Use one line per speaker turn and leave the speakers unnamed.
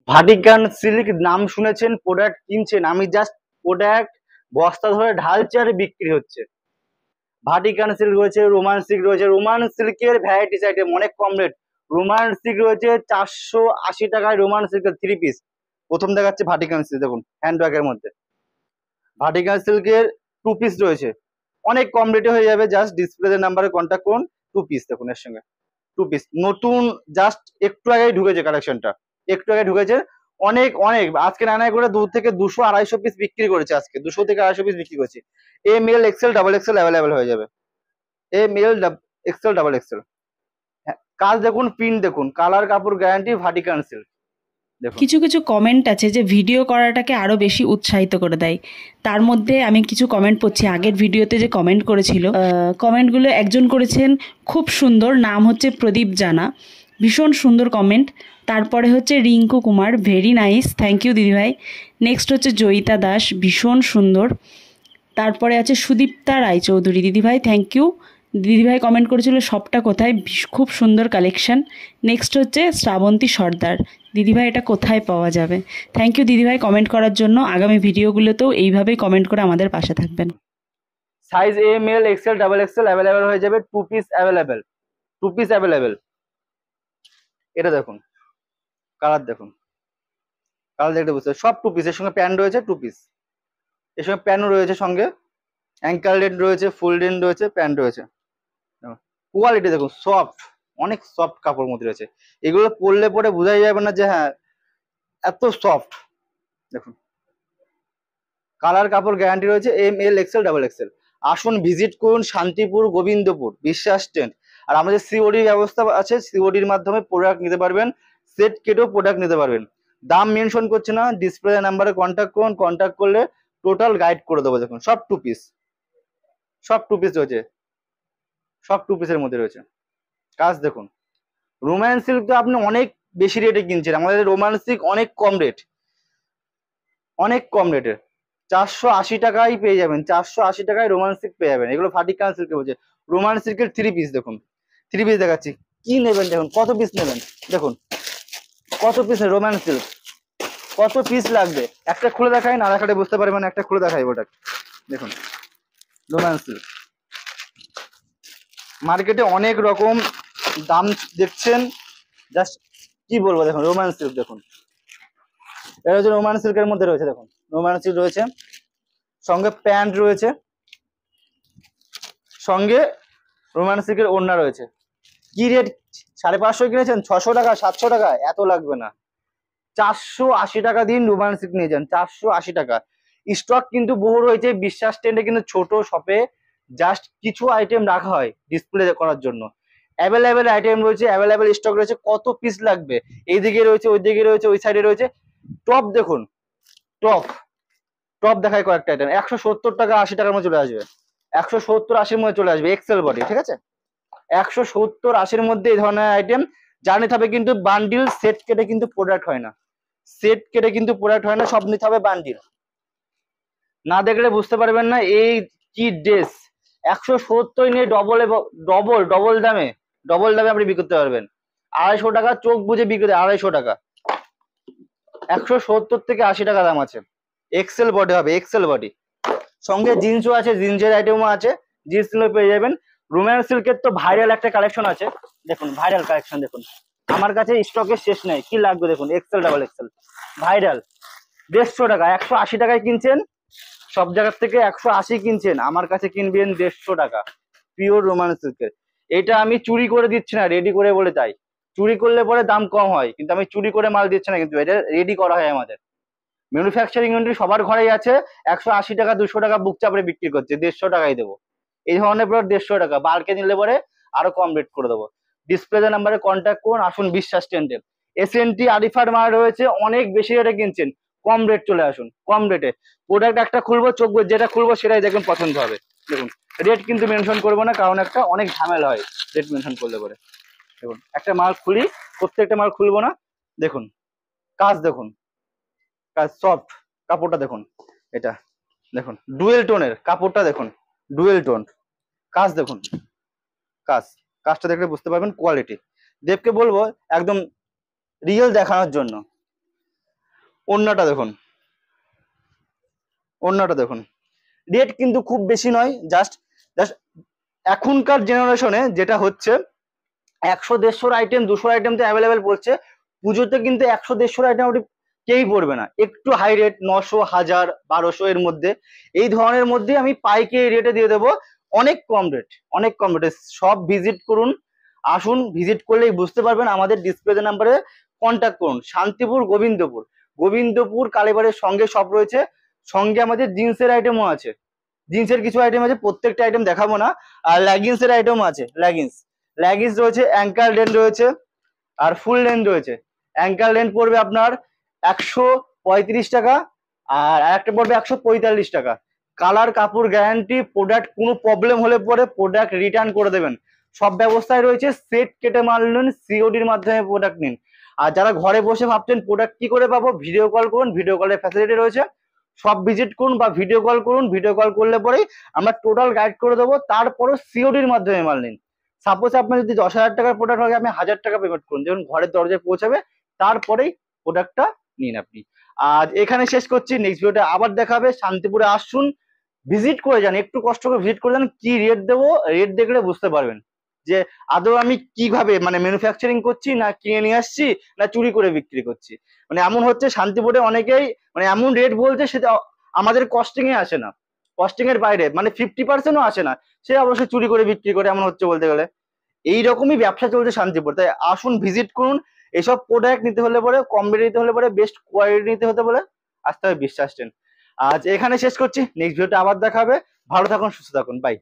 Vatican silk নাম শুনেছেন, product কিনছেন, আমি জাস্ট প্রোডাক্ট বস্তা ধরে ঢালছে আর বিক্রি হচ্ছে। ভাটিকান সিল্ক রয়েছে, রোমান সিল্ক রয়েছে, রোমান সিল্কের ভ্যারাইটিস আইটেম অনেক কম রেট। রোমান সিল্ক রয়েছে 480 টাকায়, রোমান সিল্কের 3 পিস। প্রথম দেখাচ্ছে ভাটিকান সিল্ক, দেখুন হ্যান্ডব্যাগের মধ্যে ভাটিকান সিল্কের 2 পিস রয়েছে, অনেক কম রেটে হয়ে যাবে। জাস্ট ডিসপ্লে নাম্বারে কন্ট্যাক্ট করুন। 2 পিস দেখুন, এর সঙ্গে 2 পিস নতুন, জাস্ট একটু আগেই ঢুকেছে কালেকশনটা, একটু আগে ঢুকেছে। অনেক অনেক আজকে নানায় করে 2 থেকে 200-250 পিস বিক্রি করেছে, আজকে 200 থেকে 250 পিস বিক্রি করেছে। M L XL double XL available হয়ে যাবে। M L XL double XL. কাজ দেখুন, প্রিন্ট দেখুন, কালার কাপড় গ্যারান্টি, ভাটিকান সিল্ক দেখুন।
কিছু কিছু কমেন্ট আছে যে ভিডিও করাটাকে আরো বেশি উৎসাহিত করে দেয়। তার মধ্যে আমি কিছু কমেন্ট পড়ছি। আগের ভিডিওতে যে কমেন্ট করেছিল, কমেন্টগুলো একজন করেছেন খুব সুন্দর, নাম হচ্ছে প্রদীপ জানা, ভীষণ সুন্দর কমেন্ট। তারপরে হচ্ছে Rinku Kumar, very nice, thank you দিদিভাই। নেক্সট হচ্ছে জয়িতা দাস, ভীষণ সুন্দর। তারপরে আছে সুদীপ্তা রায়চৌধুরী, দিদিভাই থ্যাংক ইউ। দিদিভাই কমেন্ট করেছিল শপটা কোথায়, খুব সুন্দর কালেকশন। নেক্সট হচ্ছে শ্রাবন্তী সর্দার, দিদিভাই এটা কোথায় পাওয়া যাবে। থ্যাংক ইউ দিদিভাই কমেন্ট করার জন্য। আগামী ভিডিওগুলোতেও এইভাবেই কমেন্ট করে আমাদের পাশে থাকবেন।
Size M L XL double XL available হয়ে যাবে। 2 পিস অ্যাভেলেবেল, 2 পিস অ্যাভেলেবেল। এটা দেখুন, কালার দেখুন, কালার দেখতে বুঝতে সব 2 পিস। এর সঙ্গে প্যান্ট রয়েছে 2 পিস, এর সঙ্গে প্যান্টও রয়েছে, সঙ্গে অ্যাঙ্কেল রেড রয়েছে, ফুল রেড রয়েছে, প্যান্ট রয়েছে। কোয়ালিটি দেখুন, সফট, অনেক সফট কাপড় মধ্যে রয়েছে। এগুলো পরলে পরে বোঝাই যাবে না যে হ্যাঁ এত সফট। দেখুন কালার কাপড় গ্যারান্টি রয়েছে, M L XL double XL. আসুন ভিজিট করুন শান্তিপুর, গোবিন্দপুর, বিশ্বাস ট্রেন্ড। আর আমাদের সিওডির ব্যবস্থা আছে, সিওডির মাধ্যমে প্রোডাক্ট নিতে পারবেন, সেট কেটেও প্রোডাক্ট নিতে পারবেন। দাম মেনশন করছে না, ডিসপ্লে নাম্বারে কন্ট্যাক্ট করুন, কন্ট্যাক্ট করলে টোটাল গাইড করে দেবো। দেখুন সব 2 পিস, সব 2 পিস রয়েছে, সব 2 পিসের মধ্যে রয়েছে। কাজ দেখুন, রোমান সিল্ক তো আপনি অনেক বেশি রেটে কিনছেন, আমাদের রোমান সিল্ক অনেক কম রেট, অনেক কম রেটে 480 টাকায় পেয়ে যাবেন। 480 টাকায় রোমান সিল্ক পেয়ে যাবেন। এগুলো ভাটিকান সিল্কে বলছে। রোমান সিল্কের 3 পিস দেখুন, 3 পিস দেখাচ্ছি, কি নেবেন দেখুন, কত পিস নেবেন দেখুন, কত পিস রোমান সিল্ক, কত পিস লাগবে। একটা খুলে দেখাই, না দেখালে বুঝতে পারবেন, একটা খুলে দেখাই ওটা দেখুন। রোমান সিল্ক মার্কেটে অনেক রকম দাম দেখছেন, জাস্ট কি বলবো, দেখুন রোমান সিল্ক দেখুন। এটা হচ্ছে রোমান সিল্কের মধ্যে রয়েছে, দেখুন রোমান সিল্ক রয়েছে, সঙ্গে প্যান্ট রয়েছে, সঙ্গে রোমান সিল্কের ওড়না রয়েছে। কি রেট, 550 কিনেছেন, 600 টাকা 700 টাকা, এত লাগবে না। 480 টাকা দিন রোমান সিল্ক নিয়ে যান, 480 টাকা। স্টক কিন্তু বহু রয়েছে, বিশ্বাস ট্রেন্ডে কিন্তু ছোট শপে জাস্ট কিছু আইটেম রাখা হয় ডিসপ্লে করার জন্য। অ্যাভেলেবেল আইটেম রয়েছে, অ্যাভেলেবেল স্টক রয়েছে, কত পিস লাগবে। এইদিকে রয়েছে, ওই দিকে রয়েছে, ওই সাইডে রয়েছে। টপ দেখুন, টপ, টপ দেখায় কয়েকটা আইটেম, 170 টাকা 80 টাকার মধ্যে চলে আসবে, 170-80 মধ্যে চলে আসবে। এক্সেল বডি, ঠিক আছে, 170-80 মধ্যে এই ধরনের আইটেম। যা নিতে হবে কিন্তু বান্ডিল, সেট কেটে কিন্তু প্রোডাক্ট হয় না, সেট কেটে কিন্তু প্রোডাক্ট হয় না, সব নিতে হবে বান্ডিল। না দেখলে বুঝতে পারবেন না এই কি ড্রেস। 170 নিয়ে ডবল ডবল ডবল দামে, ডবল দামে আপনি বিক্রি করতে পারবেন। 250 টাকা চোখ বুঝে বিক্রি, 250 টাকা। 170 থেকে 80 টাকা দাম আছে। এক্সেল বডি হবে, এক্সেল বডি, সঙ্গে জিন্সও আছে, জিন্সের আইটেমও আছে, জিন্স পেয়ে যাবেন। রোমান সিল্কের তো ভাইরাল একটা কালেকশন আছে, দেখুন ভাইরাল কালেকশন দেখুন, আমার কাছে স্টকের শেষ নেই। কি লাগবে দেখুন, এক্সেল ডাবল এক্সেল ভাইরাল, 150 টাকা, 180 টাকায় কিনছেন সব জায়গার থেকে, 180 কিনছেন, আমার কাছে কিনবেন 150 টাকা, পিওর রোমান সিল্কের। এটা আমি চুরি করে দিচ্ছি না, রেডি করে বলে তাই। চুরি করলে পরে দাম কম হয়, কিন্তু আমি চুরি করে মাল দিচ্ছি না, কিন্তু এটা রেডি করা হয় আমাদের। ম্যানুফ্যাকচারিং ইউনিট সবার ঘরেই আছে। 180 টাকা 200 টাকা বুক চাপড়ে বিক্রি করছে, 150 টাকায় দেবো। এই ধরনের প্রোডাক্ট 150 টাকা, বাল্কে নিলে পরে আরো কম রেট করে দেবো। ডিসপ্লে নাম্বারে কন্ট্যাক্ট করুন, আসুন বিশ্বাস ট্রেন্ডে। এসএনটি আরিফার মাল রয়েছে, অনেক বেশি রেটে কিনছেন, কম রেট চলে আসুন, কম রেটে। প্রোডাক্ট একটা খুলবো, চোখ যেটা খুলবো সেটাই দেখুন পছন্দ হবে। দেখুন রেট কিন্তু মেনশন করবো না, কারণ একটা অনেক ঝামেলা হয় রেট মেনশন করলে পরে। দেখুন একটা মাল খুলি, প্রত্যেকটা মাল খুলবো না। দেখুন কাজ দেখুন, কাজ সফট, কাপড়টা দেখুন, এটা দেখুন ডুয়েল টোনের কাপড়টা দেখুন, ডুয়েল টোন। কাজ দেখুন, কাজ, কাজটা দেখলে বুঝতে পারবেন কোয়ালিটি। দেবকে বলবো একদম রিয়েল দেখানোর জন্য। ওড়নাটা দেখুন, ওড়নাটা দেখুন। রেট কিন্তু খুব বেশি নয়, জাস্ট জাস্ট এখনকার জেনারেশনে যেটা হচ্ছে 100-150 আইটেম 200 আইটেম তো অ্যাভেলেবেল পড়ছে, পুজোতে কিন্তু 100-150 আইটেম আপনি কেউই পড়বে না, একটু হাই রেট 900, 1000, 1200 এর মধ্যে, এই ধরনের মধ্যে আমি পাইকারি রেটে দিয়ে দেবো, অনেক কম রেট, অনেক কম রেটে। সব ভিজিট করুন, আসুন, ভিজিট করলেই বুঝতে পারবেন। আমাদের ডিসপ্লে নাম্বারে কন্ট্যাক্ট করুন। শান্তিপুর, গোবিন্দপুর, গোবিন্দপুর কালীবাড়ির সঙ্গে সব রয়েছে, সঙ্গে আমাদের জিন্সের আইটেমও আছে, জিন্সের কিছু আইটেম আছে, প্রত্যেকটা আইটেম দেখাবো না। আর লেগিংস এর আইটেম আছে, লেগিংস লেগিংস রয়েছে, অ্যাঙ্কাল লেন্থ রয়েছে আর ফুল লেন্থ রয়েছে। অ্যাঙ্কাল লেন্থ পড়বে আপনার 135 টাকা, আর একটা পড়বে 145 টাকা। কালার, কাপড় গ্যারান্টি, প্রোডাক্ট কোনো প্রবলেম হলে পরে প্রোডাক্ট রিটার্ন করে দেবেন, সব ব্যবস্থায় রয়েছে। সেট কেটে মাল নিন, সিওডির মাধ্যমে প্রোডাক্ট নিন। আর যারা ঘরে বসে ভাবছেন প্রোডাক্ট কি করে পাবো, ভিডিও কল করুন, ভিডিও কলের ফ্যাসিলিটি রয়েছে। সব ভিজিট করুন বা ভিডিও কল করুন, ভিডিও কল করলে পরেই আমরা টোটাল গাইড করে দেবো, তারপরও সিওডির মাধ্যমে মাল নিন। সাপোজ আপনার যদি 10,000 টাকার প্রোডাক্ট হয়, আপনি 1000 টাকা পেমেন্ট করুন, যখন ঘরের দরজায় পৌঁছাবে তারপরেই প্রোডাক্টটা নিন আপনি। আজ এখানে শেষ করছি, নেক্সট ভিডিওটা আবার দেখাবে। শান্তিপুরে আসুন, ভিজিট করে যান, একটু কষ্ট করে ভিজিট করে যান, কি রেট দেবো, রেট দেখলে বুঝতে পারবেন যে আদৌ আমি কিভাবে মানে ম্যানুফ্যাকচারিং করছি, না কিনে নিয়ে আসছি, না চুরি করে বিক্রি করছি। মানে এমন হচ্ছে শান্তিপুরে অনেকেই মানে এমন রেট বলছে সেটা আমাদের কস্টিং এ আসে না, কস্টিং এর বাইরে, মানে 50%ও আসে না, সে অবশ্যই চুরি করে বিক্রি করে, এমন হচ্ছে বলতে গেলে। এইরকমই ব্যবসা চলছে শান্তিপুর। তাই আসুন, ভিজিট করুন। এসব প্রোডাক্ট নিতে হলে পরে, কম রেটে নিতে হলে পরে, বেস্ট কোয়ালিটি নিতে হতে বলে আসতে হবে বিশ্বাস ট্রেন। আজ এখানে শেষ করছি, নেক্সট ভিডিওটা আবার দেখাবে। ভালো থাকুন, সুস্থ থাকুন, বাই।